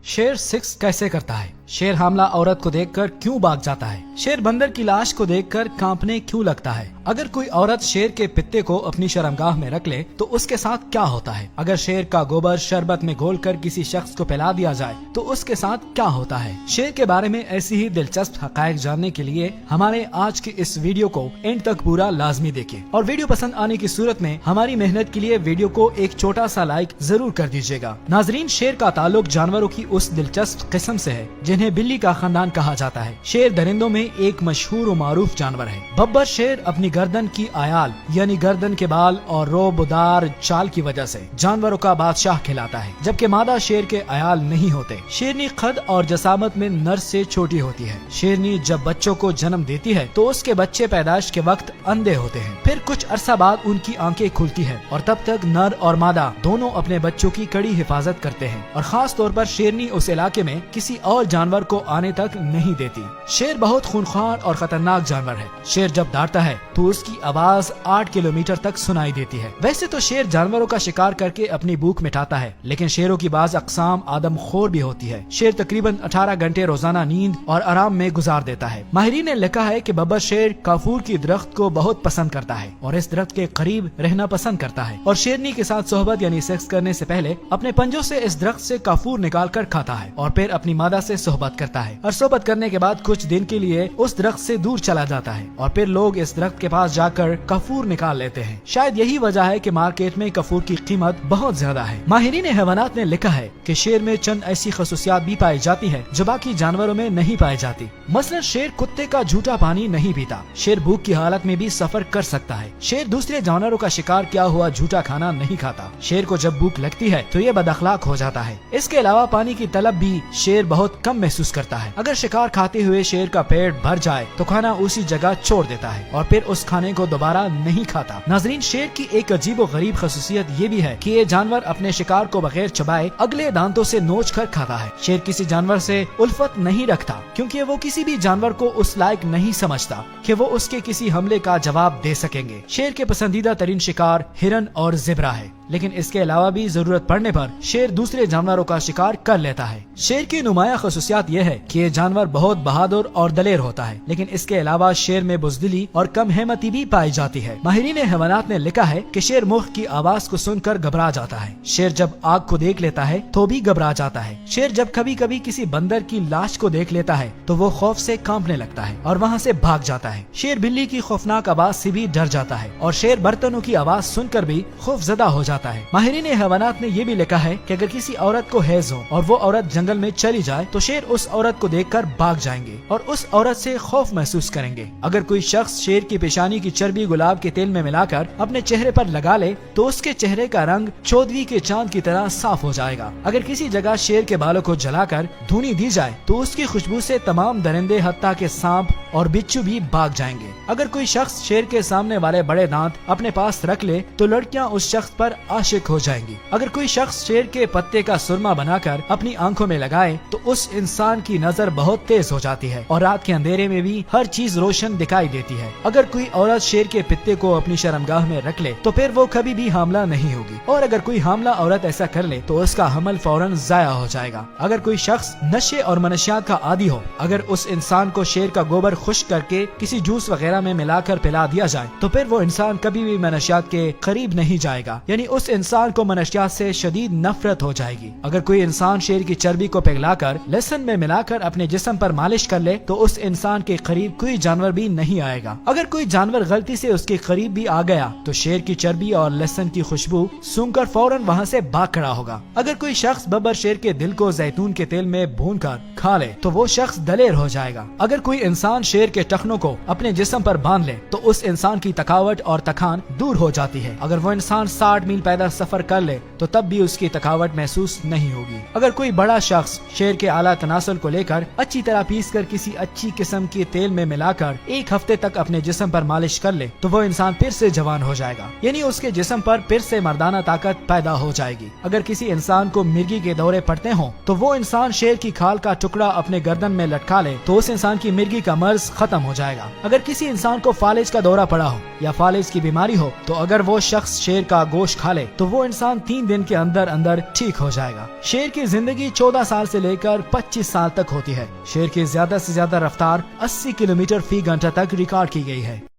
शेर सेक्स कैसे करता है? शेर हमला औरत को देखकर क्यों भाग जाता है? शेर बंदर की लाश को देखकर कांपने क्यों लगता है? अगर कोई औरत शेर के पित्ते को अपनी शर्मगाह में रख ले तो उसके साथ क्या होता है? अगर शेर का गोबर शरबत में घोलकर किसी शख्स को पिला दिया जाए तो उसके साथ क्या होता है? शेर के बारे में ऐसी ही दिलचस्प हकायक जानने के लिए हमारे आज के इस वीडियो को एंड तक पूरा लाजमी देखिए और वीडियो पसंद आने की सूरत में हमारी मेहनत के लिए वीडियो को एक छोटा सा लाइक जरूर कर दीजिएगा। नाजरीन, शेर का ताल्लुक जानवरों की उस दिलचस्प किस्म से है जिन्हें बिल्ली का खानदान कहा जाता है। शेर दरिंदों में एक मशहूर और मारूफ जानवर है। बब्बर शेर अपनी गर्दन की आयाल यानी गर्दन के बाल और रोबदार चाल की वजह से जानवरों का बादशाह कहलाता है, जबकि मादा शेर के आयाल नहीं होते। शेरनी कद और जसामत में नर से छोटी होती है। शेरनी जब बच्चों को जन्म देती है तो उसके बच्चे पैदाइश के वक्त अंधे होते हैं। फिर कुछ अरसा बाद उनकी आंखें खुलती है और तब तक नर और मादा दोनों अपने बच्चों की कड़ी हिफाजत करते हैं और खास तौर पर शेरनी उस इलाके में किसी और जानवर को आने तक नहीं देती। शेर बहुत खूंखार और खतरनाक जानवर है। शेर जब दौड़ता है तो उसकी आवाज 8 किलोमीटर तक सुनाई देती है। वैसे तो शेर जानवरों का शिकार करके अपनी भूख मिटाता है, लेकिन शेरों की बाज अक़साम आदमखोर भी होती है। शेर तकरीबन 18 घंटे रोजाना नींद और आराम में गुजार देता है। माहिरीन ने लिखा है कि बब्बर शेर काफूर की दरख्त को बहुत पसंद करता है और इस दरख्त के करीब रहना पसंद करता है और शेरनी के साथ सोहबत यानी सेक्स करने से पहले अपने पंजों से इस दरख्त से काफूर निकाल कर खाता है और फिर अपनी मादा से सोहबत करता है और सोहबत करने के बाद कुछ दिन के लिए उस दरख्त से दूर चला जाता है और फिर लोग इस दरख्त के पास जाकर काफूर निकाल लेते हैं। शायद यही वजह है कि मार्केट में काफूर की कीमत बहुत ज्यादा है। माहिरीन हैवानात ने लिखा है कि शेर में चंद ऐसी खसूसियात भी पाई जाती है जो बाकी जानवरों में नहीं पाई जाती। मसलन शेर कुत्ते का झूठा पानी नहीं पीता। शेर भूख की हालत में भी सफर कर सकता है। शेर दूसरे जानवरों का शिकार किया हुआ झूठा खाना नहीं खाता। शेर को जब भूख लगती है तो ये बदअखलाक हो जाता है। इसके अलावा पानी की तलब भी शेर बहुत कम महसूस करता है। अगर शिकार खाते हुए शेर का पेट भर जाए तो खाना उसी जगह छोड़ देता है और फिर उस खाने को दोबारा नहीं खाता। नाजरीन, शेर की एक अजीब और गरीब खसूसियत ये भी है कि ये जानवर अपने शिकार को बगैर चबाए अगले दांतों से नोच कर खाता है। शेर किसी जानवर से उल्फत नहीं रखता क्योंकि वो किसी भी जानवर को उस लायक नहीं समझता कि वो उसके किसी हमले का जवाब दे सकेंगे। शेर के पसंदीदा तरीन शिकार हिरन और ज़ेबरा है, लेकिन इसके अलावा भी जरूरत पड़ने पर शेर दूसरे जानवरों का शिकार कर लेता है। शेर की नुमाया खसूसियात यह है कि ये जानवर बहुत बहादुर और दलेर होता है, लेकिन इसके अलावा शेर में बुज़दिली और कम हिम्मती भी पाई जाती है। माहिरीन हैवानात ने लिखा है कि शेर मुख की आवाज को सुनकर घबरा जाता है। शेर जब आग को देख लेता है तो भी घबरा जाता है। शेर जब कभी कभी किसी बंदर की लाश को देख लेता है तो वो खौफ से कांपने लगता है और वहाँ से भाग जाता है। शेर बिल्ली की खौफनाक आवाज से भी डर जाता है और शेर बर्तनों की आवाज सुनकर भी खौफजदा हो जाता है। माहिरीन हैवानात ने यह भी लिखा है कि अगर किसी औरत को हैज हो और वो औरत जंगल में चली जाए तो शेर उस औरत को देखकर भाग जाएंगे और उस औरत से खौफ महसूस करेंगे। अगर कोई शख्स शेर की पेशानी की चर्बी गुलाब के तेल में मिलाकर अपने चेहरे पर लगा ले तो उसके चेहरे का रंग 14वीं के चांद की तरह साफ हो जाएगा। अगर किसी जगह शेर के बालों को जलाकर धुनी दी जाए तो उसकी खुशबू से तमाम दरिंदे हत्ता के सांप और बिच्छू भी भाग जाएंगे। अगर कोई शख्स शेर के सामने वाले बड़े दांत अपने पास रख ले तो लड़कियां उस शख्स पर आशिक हो जाएंगी। अगर कोई शख्स शेर के पत्ते का सुरमा बनाकर अपनी आंखों में लगाए तो उस इंसान की नजर बहुत तेज हो जाती है और रात के अंधेरे में भी हर चीज रोशन दिखाई देती है। अगर कोई औरत शेर के पित्ते को अपनी शर्मगाह में रख ले तो फिर वो कभी भी हामला नहीं होगी और अगर कोई हामला औरत ऐसा कर ले तो उसका हमल फौरन जाया हो जाएगा। अगर कोई शख्स नशे और मनशियात का आदी हो, अगर उस इंसान को शेर का गोबर खुश्क करके किसी जूस वगैरह में मिलाकर पिला दिया जाए तो फिर वो इंसान कभी भी मनशियात के करीब नहीं जाएगा, यानी उस इंसान को मनशियात से शदीद नफरत हो जाएगी। अगर कोई इंसान शेर की चर्बी को पिघलाकर लहसुन में मिलाकर अपने जिस्म पर मालिश कर ले तो उस इंसान के करीब कोई जानवर भी नहीं आएगा। अगर कोई जानवर गलती से उसके करीब भी आ गया तो शेर की चर्बी और लहसुन की खुशबू सूंघकर फौरन वहाँ से भाग खड़ा होगा। अगर कोई शख्स बब्बर शेर के दिल को जैतून के तेल में भूनकर खा ले तो वो शख्स दलेर हो जाएगा। अगर कोई इंसान शेर के टखनों को अपने जिस्म पर बांध ले तो उस इंसान की थकावट और थकान दूर हो जाती है। अगर वो इंसान 60 मील पैदल सफर कर ले तो तब भी उसकी थकावट महसूस नहीं होगी। अगर कोई बड़ा शख्स शेर के आला तनासुल को लेकर अच्छी तरह पीस कर किसी अच्छी किस्म के तेल में मिलाकर 1 हफ्ते तक अपने जिस्म पर मालिश कर ले तो वो इंसान फिर से जवान हो जाएगा, यानी उसके जिस्म पर फिर से मर्दाना ताकत पैदा हो जाएगी। अगर किसी इंसान को मिर्गी के दौरे पड़ते हों तो वो इंसान शेर की खाल का टुकड़ा अपने गर्दन में लटका ले तो उस इंसान की मिर्गी का मर्ज खत्म हो जाएगा। अगर किसी इंसान को फालिज का दौरा पड़ा हो या फालिज की बीमारी हो तो अगर वो शख्स शेर का गोश्त खा ले तो वो इंसान 3 दिन के अंदर अंदर ठीक हो जाएगा। शेर की जिंदगी 14 साल से लेकर 25 साल तक होती है। शेर की ज्यादा से ज्यादा रफ्तार 80 किलोमीटर फी घंटा तक रिकॉर्ड की गई है।